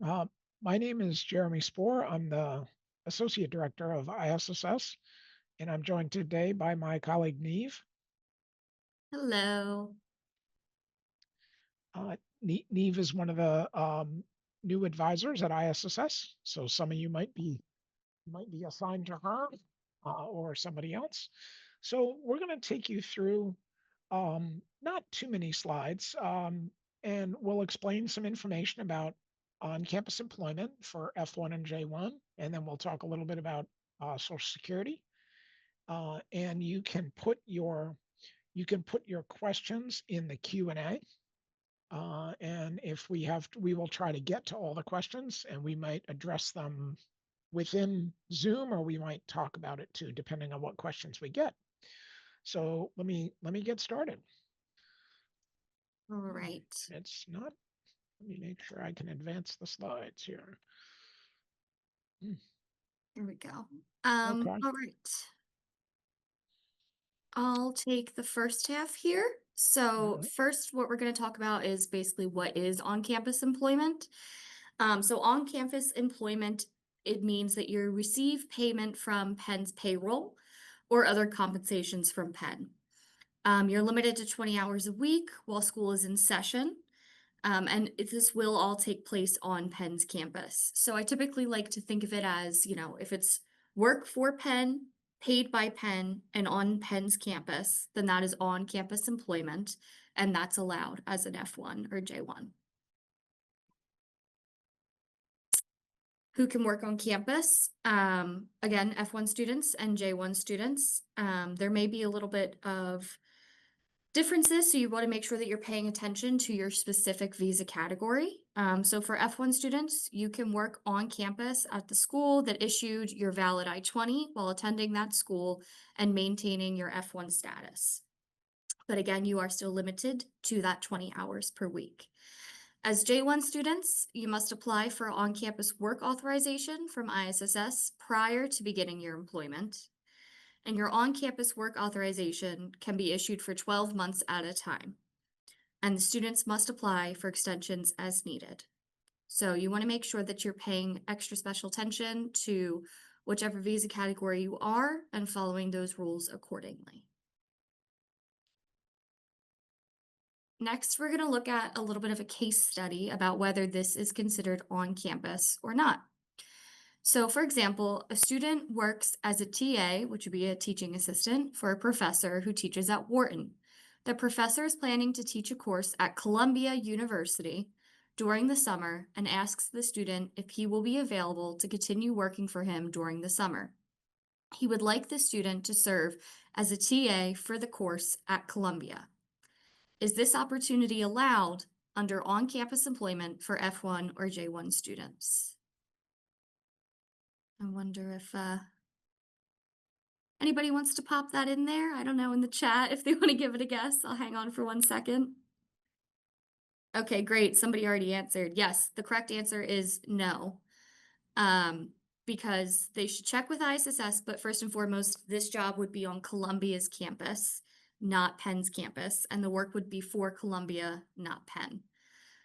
Uh, my name is Jeremy Spoor. I'm the Associate Director of ISSS, and I'm joined today by my colleague Neve. Hello. Neve is one of the new advisors at ISSS, so some of you might be assigned to her or somebody else. So we're going to take you through not too many slides, and we'll explain some information about on-campus employment for F1 and J1, and then we'll talk a little bit about Social Security. And you can put your questions in the Q&A. And if we will try to get to all the questions, and we might address them within Zoom, or we might talk about it too, depending on what questions we get. So let me get started. All right. It's not, let me make sure I can advance the slides here. Here we go. Okay. All right. I'll take the first half here. So Mhm. first, what we're going to talk about is basically what is on-campus employment. So on-campus employment, it means that you receive payment from Penn's payroll or other compensations from Penn. You're limited to 20 hours a week while school is in session. And this will all take place on Penn's campus. So I typically like to think of it as, if it's work for Penn, paid by Penn, and on Penn's campus, then that is on campus employment, and that's allowed as an F1 or J1. Who can work on campus? Again, F1 students and J1 students. There may be a little bit of differences, so you want to make sure that you're paying attention to your specific visa category. So for F1 students, you can work on campus at the school that issued your valid I-20 while attending that school and maintaining your F1 status. But again, you are still limited to that 20 hours per week. As J1 students, you must apply for on-campus work authorization from ISSS prior to beginning your employment. And your on-campus work authorization can be issued for 12 months at a time. And the students must apply for extensions as needed. So you want to make sure that you're paying extra special attention to whichever visa category you are and following those rules accordingly. Next, we're going to look at a little bit of a case study about whether this is considered on campus or not. So for example, a student works as a TA, which would be a teaching assistant, for a professor who teaches at Wharton. The professor is planning to teach a course at Columbia University during the summer and asks the student if he will be available to continue working for him during the summer. He would like the student to serve as a TA for the course at Columbia. Is this opportunity allowed under on-campus employment for F1 or J1 students? I wonder if anybody wants to pop that in there. I don't know, in the chat if they want to give it a guess. I'll hang on for 1 second. Okay, great. Somebody already answered. Yes, the correct answer is no. Because they should check with ISSS, but first and foremost, this job would be on Columbia's campus, not Penn's campus, and the work would be for Columbia, not Penn.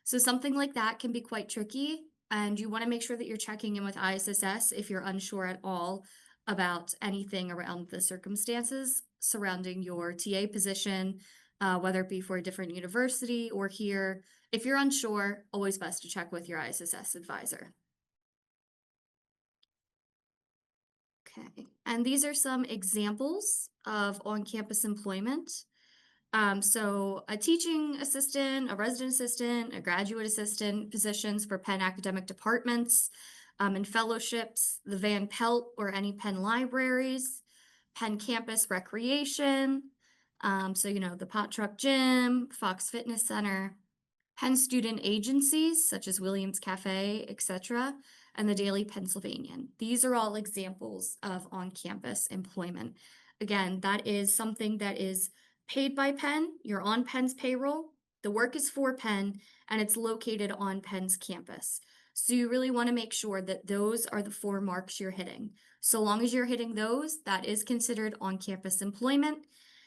So something like that can be quite tricky, and you want to make sure that you're checking in with ISSS if you're unsure at all about anything around the circumstances surrounding your TA position, whether it be for a different university or here. If you're unsure, always best to check with your ISSS advisor. Okay, and these are some examples of on-campus employment. So a teaching assistant, a resident assistant, a graduate assistant positions for Penn academic departments, and fellowships, the Van Pelt or any Penn libraries, Penn campus recreation, so the Pot Truck Gym, Fox Fitness Center, Penn student agencies such as Williams Cafe, etc., and the Daily Pennsylvanian. These are all examples of on-campus employment. Again, that is something that is paid by Penn. You're on Penn's payroll. The work is for Penn, and it's located on Penn's campus. So you really want to make sure that those are the 4 marks you're hitting. So long as you're hitting those, that is considered on-campus employment.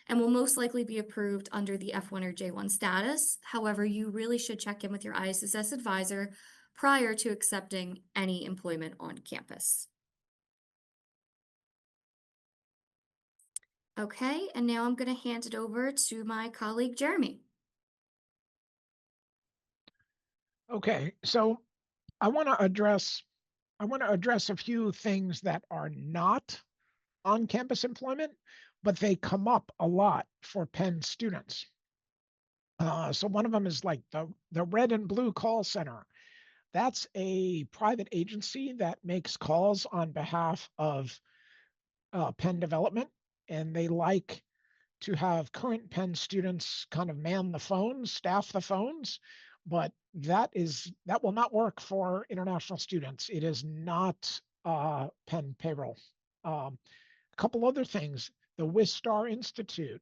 and will most likely be approved under the F1 or J1 status. However, you really should check in with your ISSS advisor prior to accepting any employment on campus. Okay, and now I'm going to hand it over to my colleague Jeremy. Okay, so I want to address a few things that are not on-campus employment, but they come up a lot for Penn students. So one of them is like the Red and Blue Call Center. That's a private agency that makes calls on behalf of Penn development, and they like to have current Penn students kind of man the phones, staff the phones, but that will not work for international students. It is not Penn payroll. A couple other things: the Wistar Institute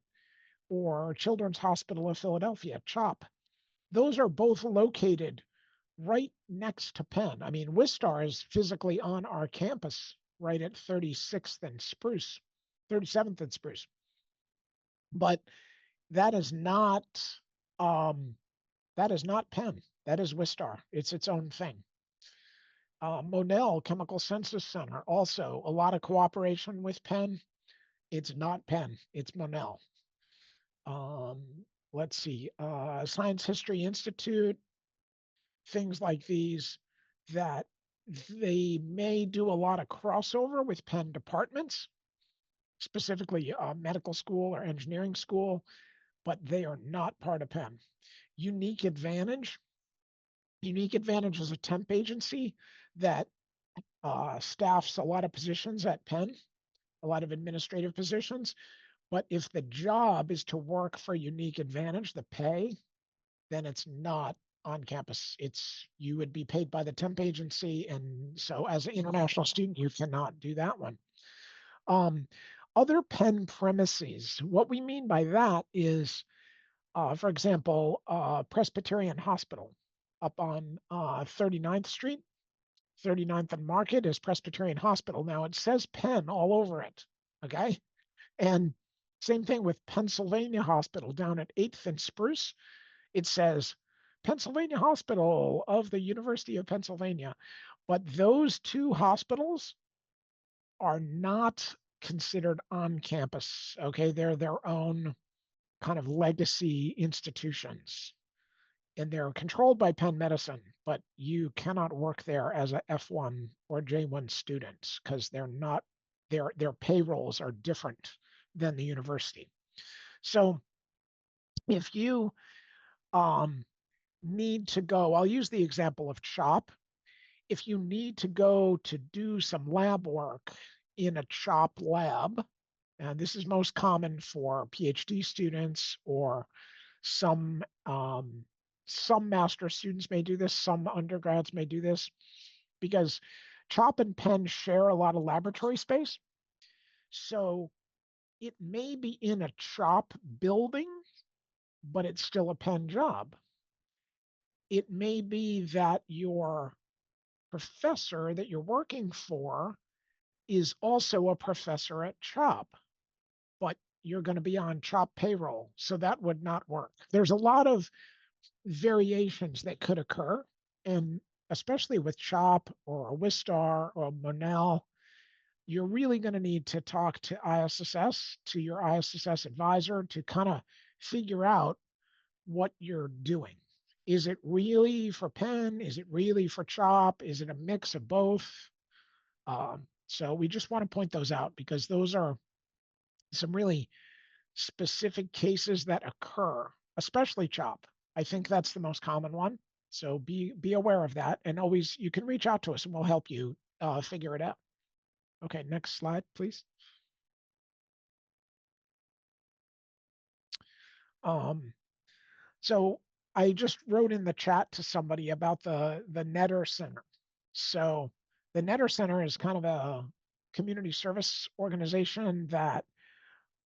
or Children's Hospital of Philadelphia, CHOP. Those are both located right next to Penn. I mean, Wistar is physically on our campus right at 36th and Spruce, 37th and Spruce. But that is not um, Penn. That is Wistar. It's its own thing. Monell Chemical Census Center, also a lot of cooperation with Penn. It's not Penn. It's Monell. Let's see, Science History Institute, things like these that they may do a lot of crossover with Penn departments, specifically medical school or engineering school, but they are not part of Penn. Unique Advantage. Unique Advantage is a temp agency that staffs a lot of positions at Penn, a lot of administrative positions. But if the job is to work for Unique Advantage, the pay, then it's not on campus. You would be paid by the temp agency. And so as an international student, you cannot do that one. Other Penn premises, what we mean by that is, for example, Presbyterian Hospital up on 39th Street, 39th and Market is Presbyterian Hospital. Now it says Penn all over it, okay? And same thing with Pennsylvania Hospital down at 8th and Spruce. It says Pennsylvania Hospital of the University of Pennsylvania. But those two hospitals are not considered on campus, okay? They're their own kind of legacy institutions. And they're controlled by Penn Medicine, but you cannot work there as a F1 or J1 student because they're not, their payrolls are different than the university. So if you need to go, I'll use the example of CHOP. If you need to go to do some lab work in a CHOP lab, and this is most common for PhD students or some master students may do this, some undergrads may do this, because CHOP and Penn share a lot of laboratory space. So it may be in a CHOP building, but it's still a Penn job. It may be that your professor that you're working for is also a professor at CHOP, but you're going to be on CHOP payroll. So that would not work. There's a lot of variations that could occur. And especially with CHOP or a Wistar or a Monell, you're really going to need to talk to ISSS, to your ISSS advisor, to kind of figure out what you're doing. Is it really for Penn? Is it really for CHOP? Is it a mix of both? So we just want to point those out because those are some really specific cases that occur, especially CHOP. I think that's the most common one. So be aware of that, and always you can reach out to us and we'll help you figure it out. Okay, next slide, please. So I just wrote in the chat to somebody about the Netter Center. So the Netter Center is kind of a community service organization that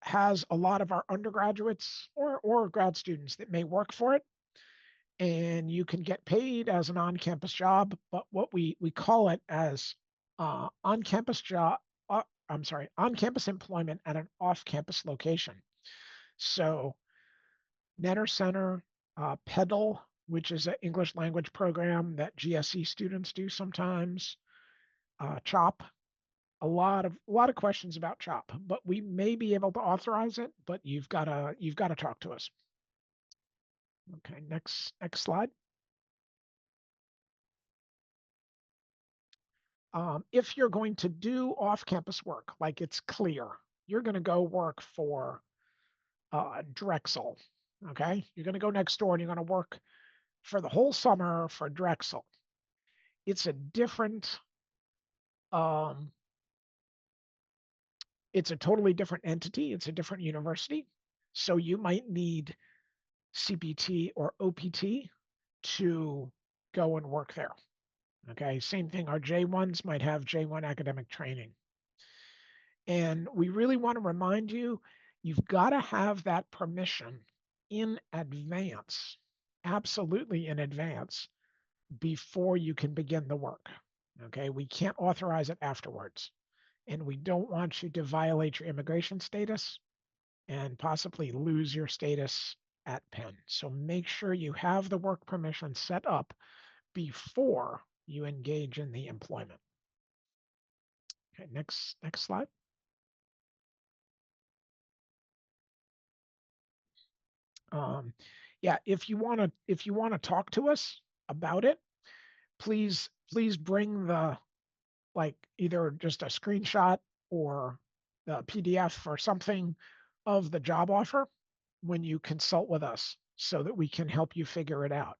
has a lot of our undergraduates or grad students that may work for it. And you can get paid as an on-campus job, but what we call it as on-campus job, on-campus employment at an off-campus location. So Netter Center, Peddle, which is an English language program that GSE students do sometimes, CHOP, a lot of questions about CHOP, but we may be able to authorize it, but you've gotta talk to us. Okay, next slide. If you're going to do off-campus work, like it's clear, you're going to go work for Drexel. Okay, you're going to go next door and you're going to work for the whole summer for Drexel. It's a different, um, it's a totally different entity. It's a different university. So you might need CPT or OPT to go and work there. Okay, same thing. Our J1s might have J1 academic training. And we really want to remind you, you've got to have that permission in advance, absolutely in advance, before you can begin the work. Okay, we can't authorize it afterwards. And we don't want you to violate your immigration status and possibly lose your status at Penn. So make sure you have the work permission set up before you engage in the employment. Okay, next slide. Um, yeah, if you want to talk to us about it, please bring the, like, either just a screenshot or the PDF or something of the job offer when you consult with us so that we can help you figure it out.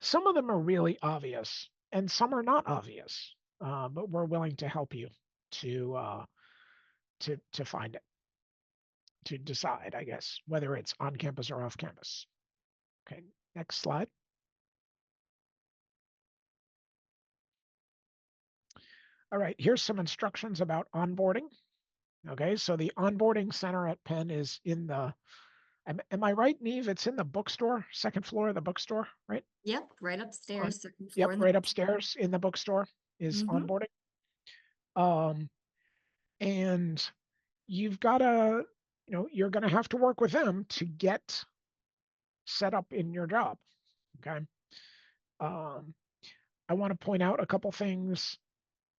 Some of them are really obvious and some are not obvious, but we're willing to help you to to find it, to decide, I guess, whether it's on campus or off campus. Okay, next slide. All right, here's some instructions about onboarding. Okay, so the onboarding center at Penn is in the, am I right, Neve? It's in the bookstore, second floor of the bookstore, right? Yep, right On, upstairs, second yep, floor in the. right upstairs in the bookstore is Mm-hmm. onboarding. Um, and you've got to, you're going to have to work with them to get set up in your job. Okay. Um, I want to point out a couple things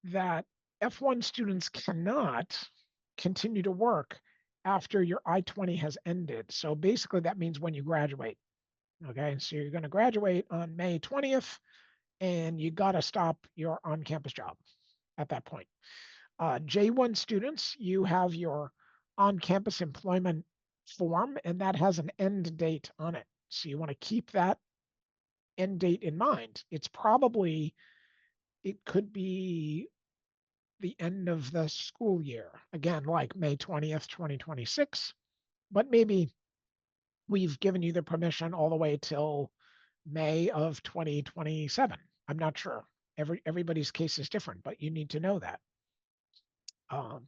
that F1 students cannot continue to work after your I-20 has ended. So basically that means when you graduate. Okay, so you're going to graduate on May 20th and you got to stop your on-campus job at that point. J1 students, you have your on-campus employment form and that has an end date on it. So you want to keep that end date in mind. It could be the end of the school year, again, like May 20th, 2026, but maybe we've given you the permission all the way till May of 2027. I'm not sure. Everybody's case is different, but you need to know that. Um,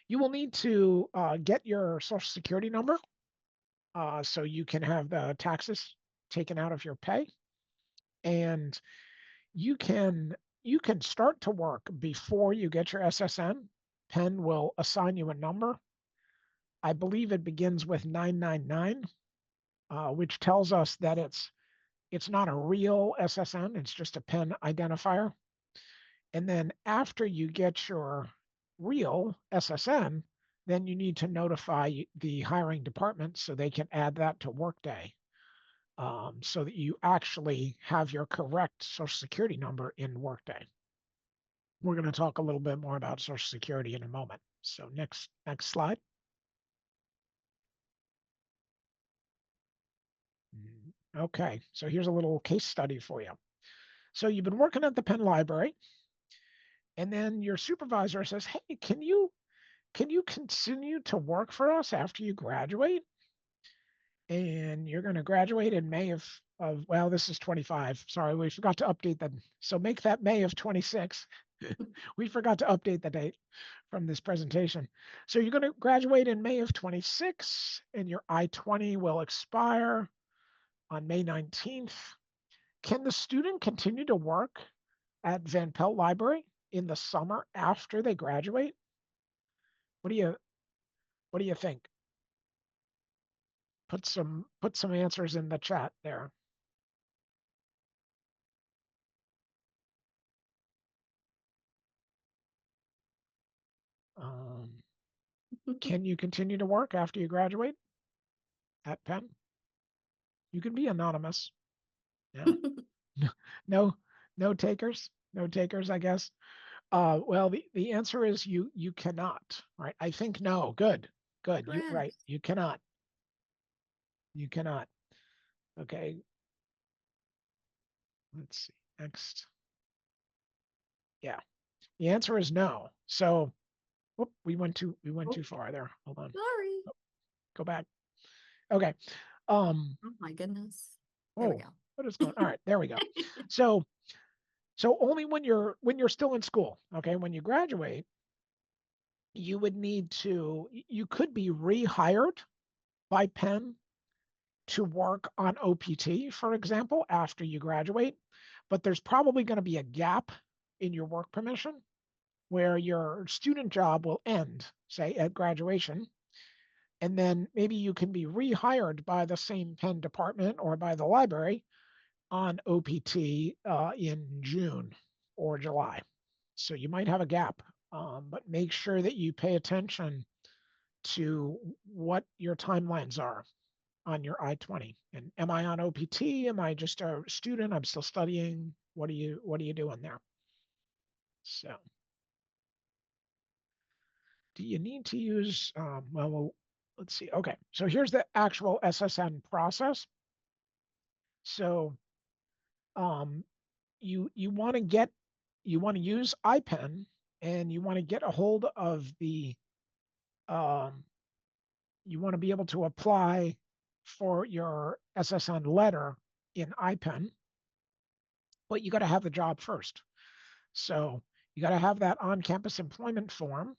you will need to get your social security number so you can have the taxes taken out of your pay, and you can you can start to work before you get your SSN. Penn will assign you a number. I believe it begins with 999, which tells us that it's not a real SSN, it's just a Penn identifier. And then after you get your real SSN, then you need to notify the hiring department so they can add that to Workday, so that you actually have your correct Social Security number in Workday. We're going to talk a little bit more about Social Security in a moment. So next slide. Okay, so here's a little case study for you. So you've been working at the Penn Library, and then your supervisor says, "Hey, can you continue to work for us after you graduate?" And you're going to graduate in May of, well, this is 25. Sorry, we forgot to update that. So make that May of 26. We forgot to update the date from this presentation. So you're going to graduate in May of 26, and your I-20 will expire on May 19th. Can the student continue to work at Van Pelt Library in the summer after they graduate? What do you think? put some answers in the chat there. Can you continue to work after you graduate at Penn? You can be anonymous. Yeah. No, no takers, no takers, I guess. Well, the answer is you cannot, right? I think no. Good, good. You right. Correct. You cannot. You cannot. Okay. Let's see. Next. Yeah. The answer is no. So, whoop, we went Oh, too far there. Hold on. sorry. Go back. Okay. Um. Oh my goodness. There we Oh, go. what is going? All right. There we go. So only when you're still in school. Okay. When you graduate, you would need to. You could be rehired by Penn to work on OPT, for example, after you graduate, but there's probably going to be a gap in your work permission where your student job will end, say at graduation, and then maybe you can be rehired by the same Penn department or by the library on OPT in June or July. So you might have a gap, but make sure that you pay attention to what your timelines are on your I-20. And am I on OPT? Am I just a student? I'm still studying. What are you doing there? So do you need to use, well, let's see. Okay, so here's the actual SSN process. So um, you want to use IPEN, and you want to get a hold of the um, you want to be able to apply for your SSN letter in IPEN, but you got to have the job first. So you got to have that on-campus employment form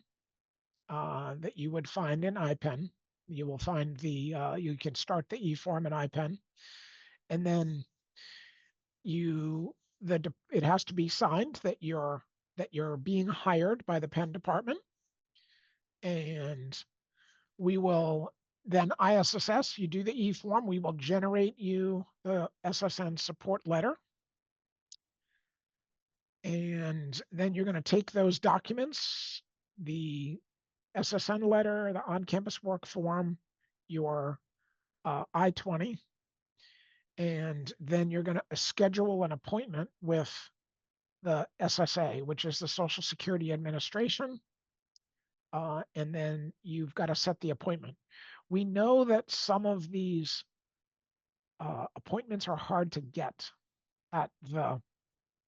that you would find in IPEN. You will find you can start the e-form in IPEN, and then it has to be signed that you're being hired by the Penn department, and we will then ISSS. You do the e-form. We will generate you the SSN support letter, and then you're going to take those documents, the SSN letter, the on-campus work form, your I-20, and then you're going to schedule an appointment with the SSA, which is the Social Security Administration, and then you've got to set the appointment. We know that some of these appointments are hard to get at the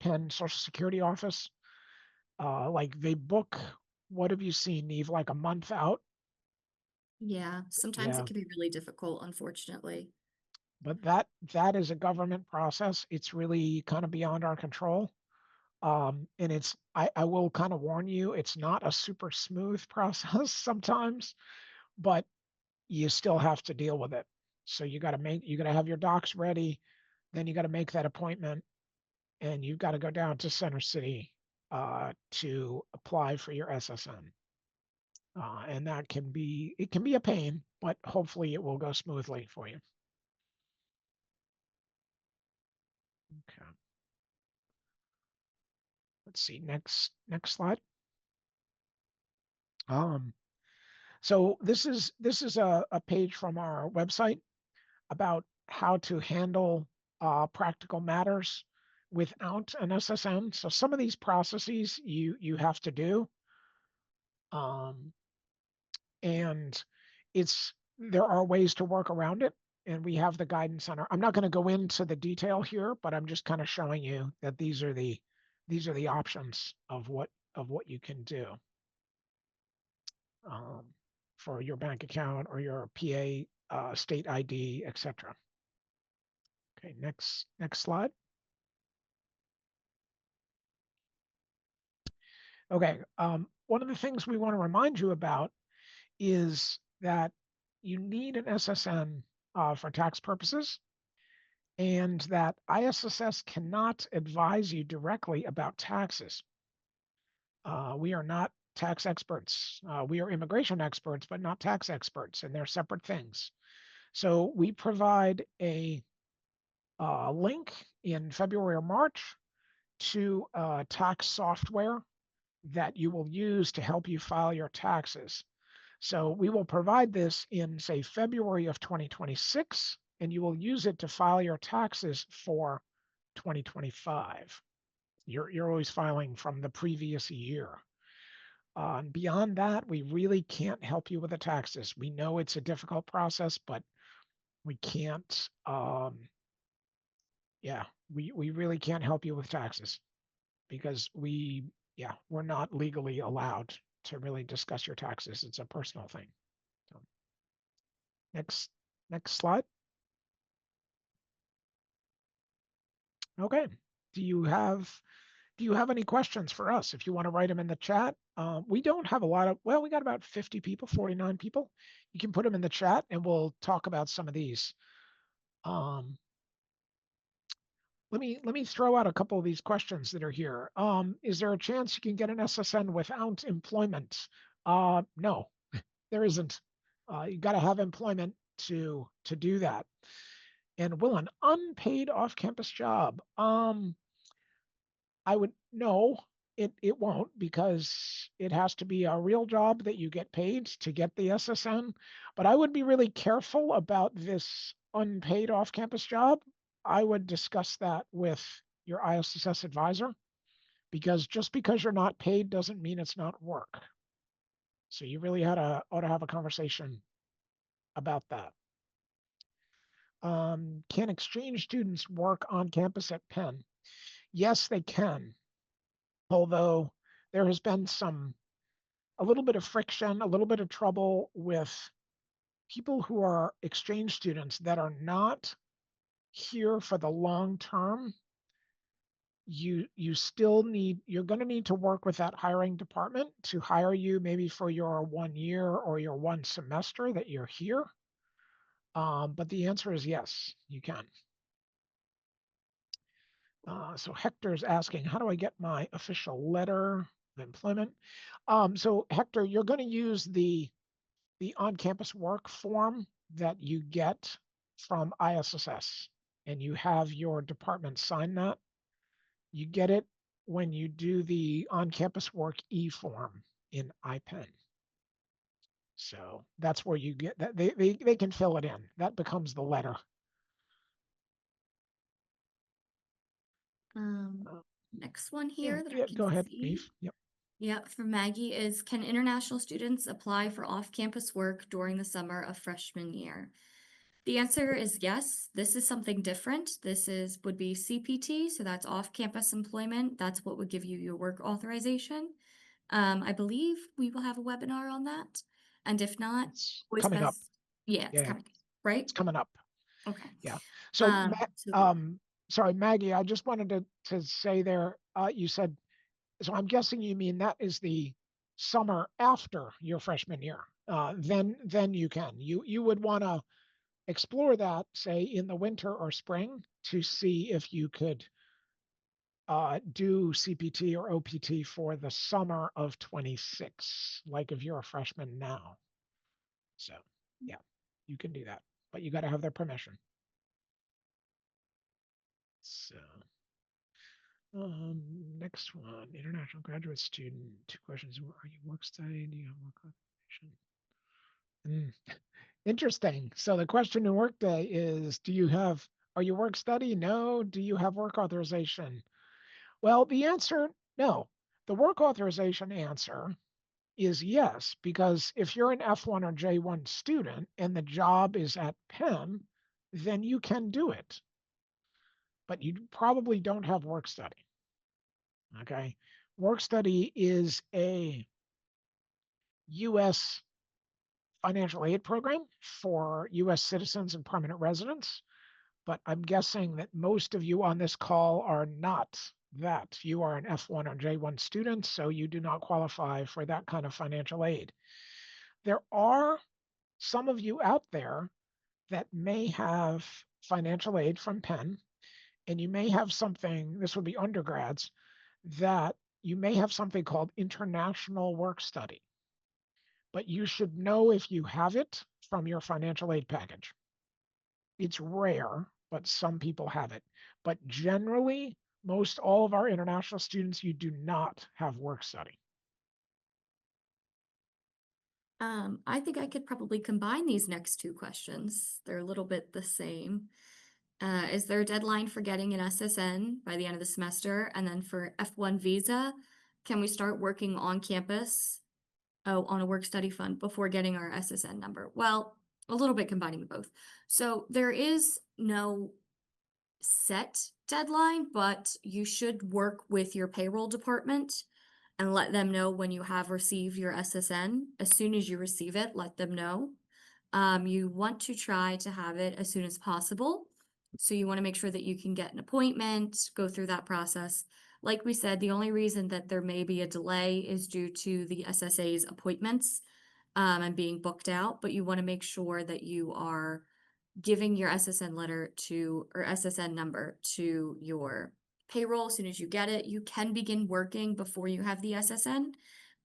Penn Social Security office. Like they book, what have you seen, Neve, like a month out? Yeah, sometimes Yeah. it can be really difficult, unfortunately. But that is a government process. It's really kind of beyond our control. And I will kind of warn you, it's not a super smooth process sometimes, but you still have to deal with it. So you got to have your docs ready, then you got to make that appointment, and you've got to go down to Center City to apply for your SSN. And it can be a pain, but hopefully it will go smoothly for you. Okay. Let's see, next slide. Um, so this is a page from our website about how to handle practical matters without an SSN. So some of these processes you have to do, um, and there are ways to work around it, and we have the guidance on our. I'm not going to go into the detail here, but I'm just kind of showing you that these are the options of what you can do um, for your bank account or your PA state ID, etc. Okay, next slide. Okay, one of the things we want to remind you about is that you need an SSN for tax purposes, and that ISSS cannot advise you directly about taxes. We are not tax experts. We are immigration experts, but not tax experts, and they're separate things. So we provide a link in February or March to tax software that you will use to help you file your taxes. So we will provide this in, say, February of 2026, and you will use it to file your taxes for 2025. You're always filing from the previous year. And beyond that, we really can't help you with the taxes. We know it's a difficult process, but we can't, yeah, we really can't help you with taxes because we're not legally allowed to really discuss your taxes. It's a personal thing. So next, next slide. Okay. Do you have any questions for us? If you want to write them in the chat, we don't have a lot of, well, we got about 50 people, 49 people. You can put them in the chat and we'll talk about some of these. Let me throw out a couple of these questions that are here. Is there a chance you can get an SSN without employment? No, there isn't. You got to have employment to do that. And will an unpaid off-campus job? I would no, it won't because it has to be a real job that you get paid to get the SSN. But I would be really careful about this unpaid off-campus job. I would discuss that with your ISSS advisor because just because you're not paid doesn't mean it's not work. So you really ought to have a conversation about that. Can exchange students work on campus at Penn? Yes, they can. Although there has been a little bit of friction, a little bit of trouble with people who are exchange students that are not here for the long term. You're going to need to work with that hiring department to hire you maybe for your 1 year or your 1 semester that you're here. But the answer is yes, you can. So Hector's asking, how do I get my official letter of employment? So Hector, you're going to use the on-campus work form that you get from ISSS, and you have your department sign that. You get it when you do the on-campus work e-form in IPEN. So that's where you get that. They can fill it in. That becomes the letter. Uh, Next one yeah, here that I yeah. can Go ahead, see. Eve. Yep. Yeah, for Maggie is, can international students apply for off-campus work during the summer of freshman year? The answer is yes. This is something different. Would be CPT, so that's off-campus employment. That's what would give you your work authorization. I believe we will have a webinar on that. And if not, It's always coming up. best. Yeah, it's Yeah, coming, right? it's coming up. Okay. Yeah. So, So sorry, Maggie, I just wanted to say there, you said, so I'm guessing you mean that is the summer after your freshman year. Then you can. You would want to explore that, say, in the winter or spring to see if you could do CPT or OPT for the summer of 26, like if you're a freshman now. So, yeah, you can do that, but you got to have their permission. So, next one, international graduate student. 2 questions. Are you work study? Do you have work authorization? Interesting. So the question in Workday is, are you work study? No. Do you have work authorization? Well, the answer, no. The work authorization answer is yes, because if you're an F1 or J1 student and the job is at Penn, then you can do it. But you probably don't have work study. Okay. Work study is a U.S. financial aid program for U.S. citizens and permanent residents. But I'm guessing that most of you on this call are not that. You are an F1 or J1 student, so you do not qualify for that kind of financial aid. There are some of you out there that may have financial aid from Penn, and you may have something, this would be undergrads, that you may have something called international work study. But you should know if you have it from your financial aid package. It's rare, but some people have it. But generally, most all of our international students, you do not have work study. I think I could probably combine these next two questions. They're a little bit the same. Is there a deadline for getting an SSN by the end of the semester? And then for F1 visa, can we start working on campus, on a work study fund before getting our SSN number? Well, a little bit combining the both. So there is no set deadline, but you should work with your payroll department and let them know when you have received your SSN. As soon as you receive it, let them know. You want to try to have it as soon as possible. So you want to make sure that you can get an appointment, go through that process. Like we said, the only reason that there may be a delay is due to the SSA's appointments and being booked out, but you want to make sure that you are giving your SSN letter to or SSN number to your payroll as soon as you get it. You can begin working before you have the SSN,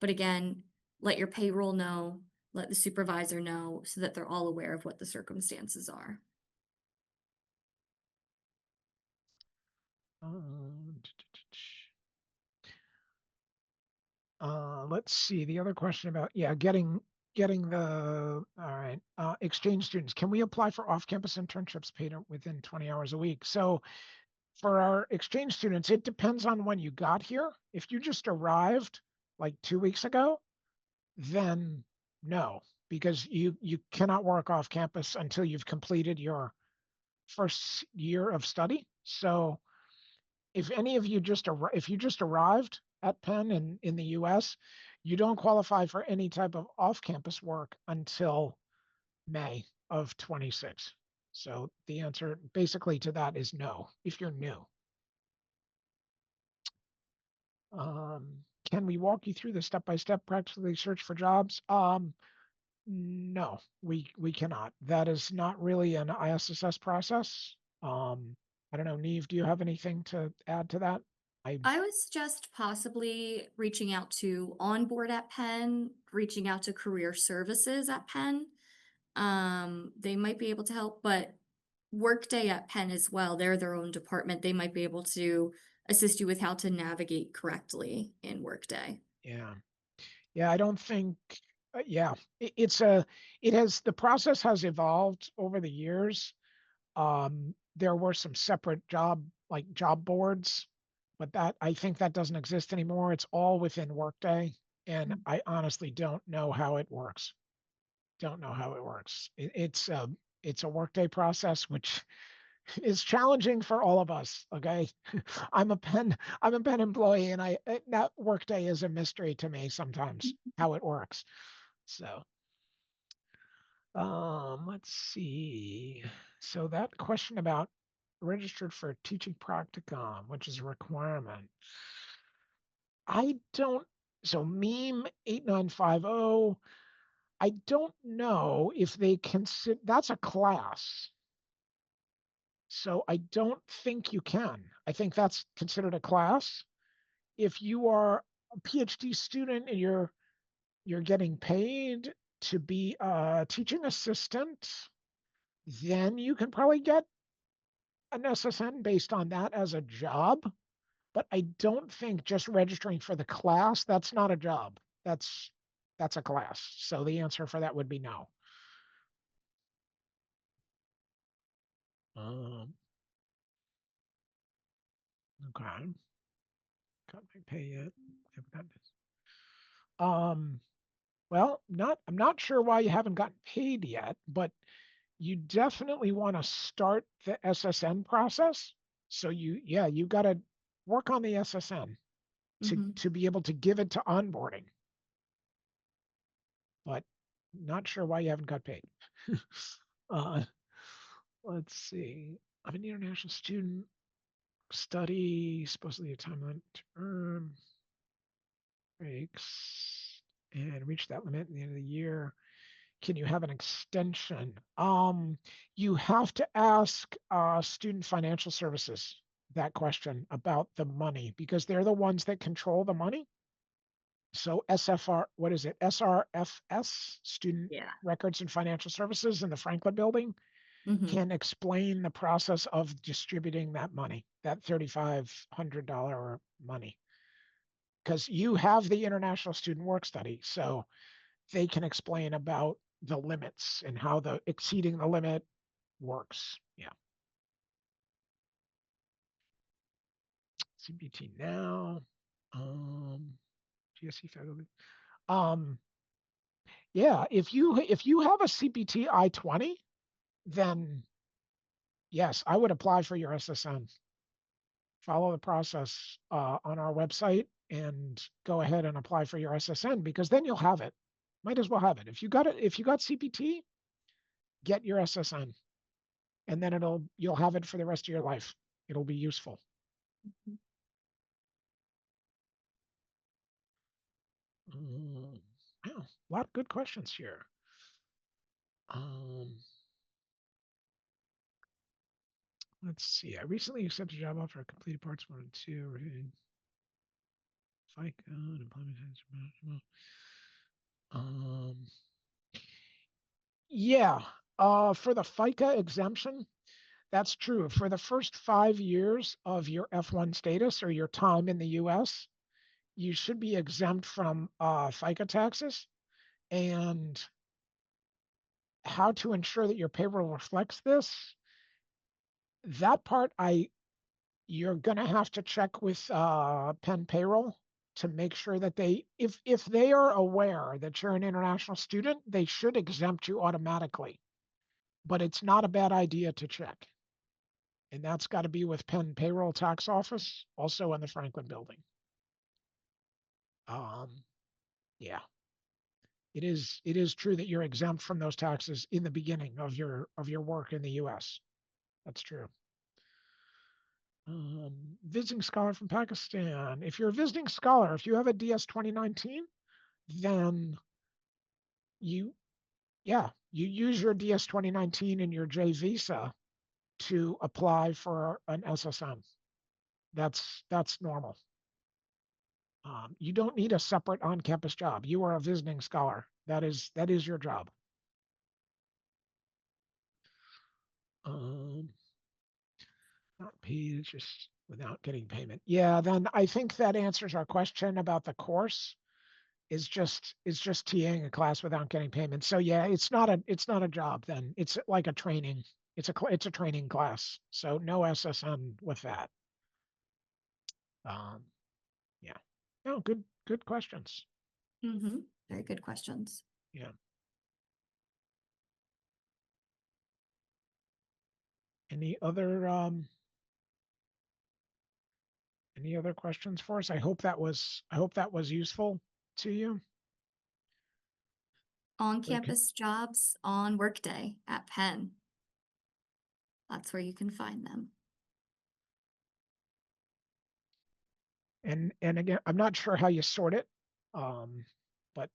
but again, let your payroll know, let the supervisor know so that they're all aware of what the circumstances are. Um, let's see. The other question about, yeah, getting the, all right, exchange students. Can we apply for off-campus internships paid within 20 hours a week? So for our exchange students, it depends on when you got here. If you just arrived like 2 weeks ago, then no, because you cannot work off campus until you've completed your first year of study. So if any of you if you just arrived at Penn in the US, you don't qualify for any type of off-campus work until May of 26. So the answer basically to that is no, if you're new. Can we walk you through the step-by-step practically search for jobs? No, we cannot. That is not really an ISSS process. I don't know, Neve, do you have anything to add to that? I I would suggest possibly reaching out to Onboard at Penn, reaching out to Career Services at Penn. They might be able to help, but Workday at Penn as well, they're their own department. They might be able to assist you with how to navigate correctly in Workday. Yeah, yeah, I don't think, yeah, the process has evolved over the years. There were some separate job boards, but I think that doesn't exist anymore. It's all within Workday, and Mm. I honestly don't know how it works. Don't know how it works. It's a Workday process, which is challenging for all of us. Okay, I'm a Penn employee, and that Workday is a mystery to me sometimes how it works. So, let's see. So that question about registered for teaching practicum, which is a requirement. I don't. So meme 8950. I don't know if they consider that's a class. So I don't think you can. I think that's considered a class. If you are a PhD student and you're getting paid to be a teaching assistant, then you can probably get an SSN based on that as a job. But I don't think just registering for the class, that's not a job. That's a class. So the answer for that would be no. Um, okay. Got my pay yet. Haven't gotten this. Well, I'm not sure why you haven't gotten paid yet, but you definitely want to start the SSN process. So you got to work on the SSN Mhm. to be able to give it to onboarding, but not sure why you haven't got paid. uh, let's see. I'm an international student, study, supposedly a time limit term, breaks, and reach that limit at the end of the year. Can you have an extension? You have to ask student financial services that question about the money because they're the ones that control the money. So SFR, what is it? SRFS, Student Yeah. Records and Financial Services in the Franklin Building. Mhm. can explain the process of distributing that money, that $3,500 money. Because you have the International Student Work Study, so they can explain about the limits and how the exceeding the limit works. Yeah. CBT now. GSE faculty. Um, yeah, if you have a CPT I-20, then yes, I would apply for your SSN. Follow the process on our website and go ahead and apply for your SSN because then you'll have it. Might as well have it. If you got CPT, get your SSN, and then you'll have it for the rest of your life. It'll be useful. Wow, a lot of good questions here. Um, let's see. I recently accepted a job offer. Completed parts 1 and 2. FICA, employment. Um, yeah. For the FICA exemption, that's true. For the first 5 years of your F1 status or your time in the US, you should be exempt from FICA taxes. And how to ensure that your payroll reflects this, that part you're gonna have to check with Penn payroll to make sure that if they are aware that you're an international student, they should exempt you automatically. But it's not a bad idea to check. And that's got to be with Penn payroll tax office, also in the Franklin building. Um, yeah, it is true that you're exempt from those taxes in the beginning of your work in the US. That's true. Visiting scholar from Pakistan. If you're a visiting scholar, if you have a DS 2019, then you, yeah, you use your DS 2019 and your J visa to apply for an SSN. That's normal. You don't need a separate on-campus job. You are a visiting scholar. That is your job. Um, Not paid, it's just without getting payment. Yeah, then I think that answers our question about the course. Is just TAing a class without getting payment. So yeah, it's not a job then. It's like a training. It's a training class. So no SSN with that. Um, yeah. No, good questions. Mhm. Very good questions. Yeah. Any other questions for us? I hope that was useful to you. Okay. On-campus jobs on Workday at Penn. That's where you can find them. And again, I'm not sure how you sort it. But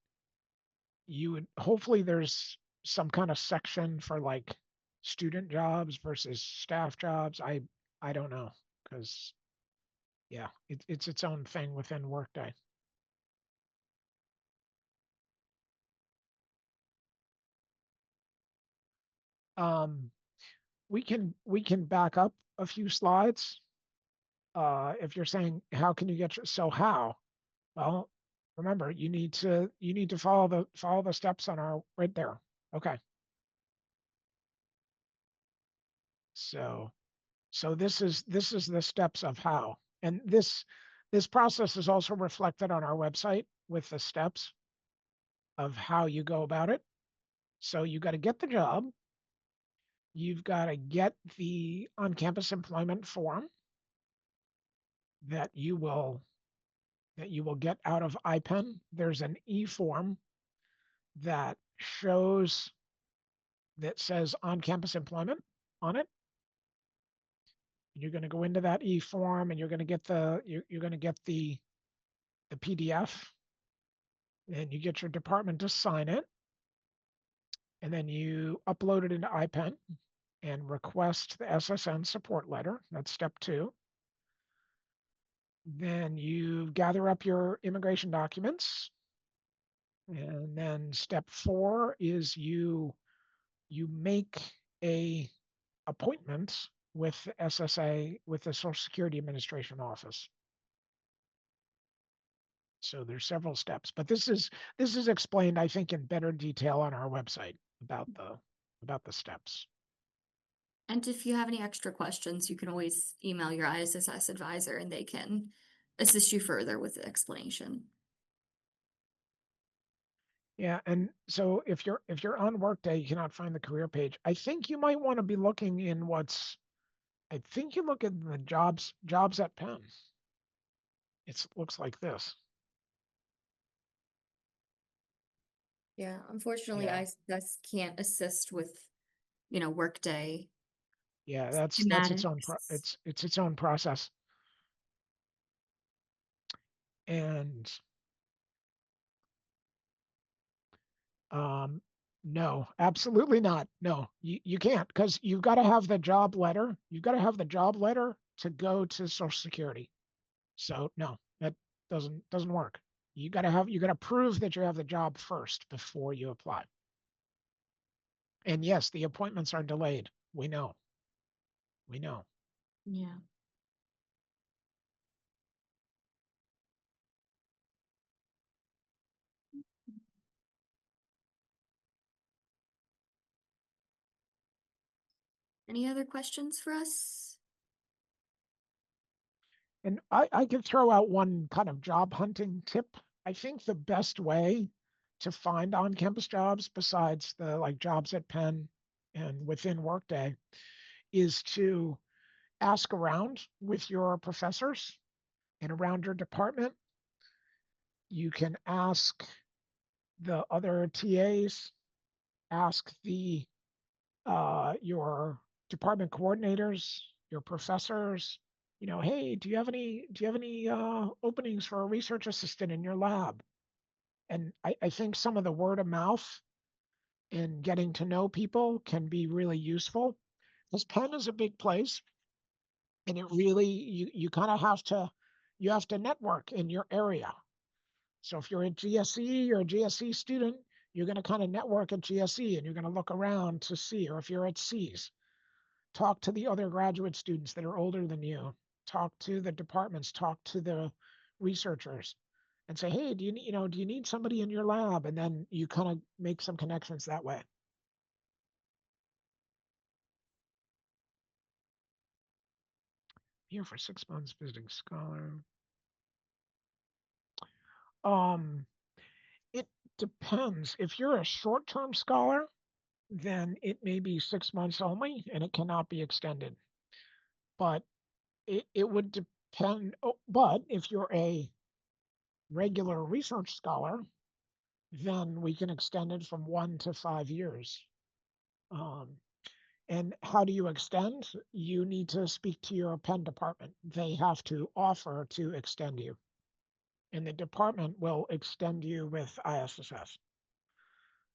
you would hopefully there's some kind of section for like student jobs versus staff jobs. I don't know because yeah, it's its own thing within Workday. Um, we can back up a few slides. If you're saying how can you get so how? Well, remember you need to follow the steps on our right there. Okay. So this is the steps of how. And this process is also reflected on our website with the steps of how you go about it. So you got to get the job. You've got to get the on-campus employment form that you will get out of IPEN. There's an e-form that shows that says on-campus employment on it. You're going to go into that e-form and you're going to get the PDF, and you get your department to sign it, and then you upload it into IPEN and request the SSN support letter. That's step 2. Then you gather up your immigration documents, and then step 4 is you make a appointment with the SSA, with the Social Security Administration office. So there's several steps, but this is explained, I think, in better detail on our website about the steps. And if you have any extra questions, you can always email your ISSS advisor and they can assist you further with the explanation. Yeah, and so if you're on Workday, you cannot find the career page. I think you might want to be looking in I think you look at the jobs at Penn. It looks like this. Yeah, unfortunately, Yeah, ISSS can't assist with, Workday yeah, that's its own schematics. it's its own process. And um no, absolutely not. No, you can't because you've got to have the job letter. You've got to have the job letter to go to Social Security. So no, that doesn't work. You got to prove that you have the job first before you apply. And yes, the appointments are delayed. We know. We know. Yeah. Any other questions for us? And I could throw out one kind of job hunting tip. I think the best way to find on-campus jobs besides the like jobs at Penn and within Workday is to ask around with your professors and around your department. You can ask the other TAs, ask the your department coordinators, your professors, hey, do you have any openings for a research assistant in your lab? And I think some of the word of mouth and getting to know people can be really useful. Because Penn is a big place, and it really you kind of you have to network in your area. So if you're at GSE, you're a GSE student, you're going to kind of network at GSE and you're going to look around to see, or if you're at C's, talk to the other graduate students that are older than you, talk to the departments, talk to the researchers and say, hey, do you need somebody in your lab? And then you kind of make some connections that way. Here for 6 months visiting scholar. Um, it depends. If you're a short-term scholar, then it may be 6 months only and it cannot be extended. But it would depend. Oh, but if you're a regular research scholar, then we can extend it from 1 to 5 years. Um, and how do you extend? You need to speak to your Penn department. They have to offer to extend you, and the department will extend you with ISSS.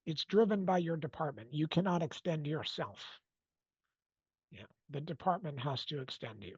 It's driven by your department. You cannot extend yourself. Yeah, the department has to extend you.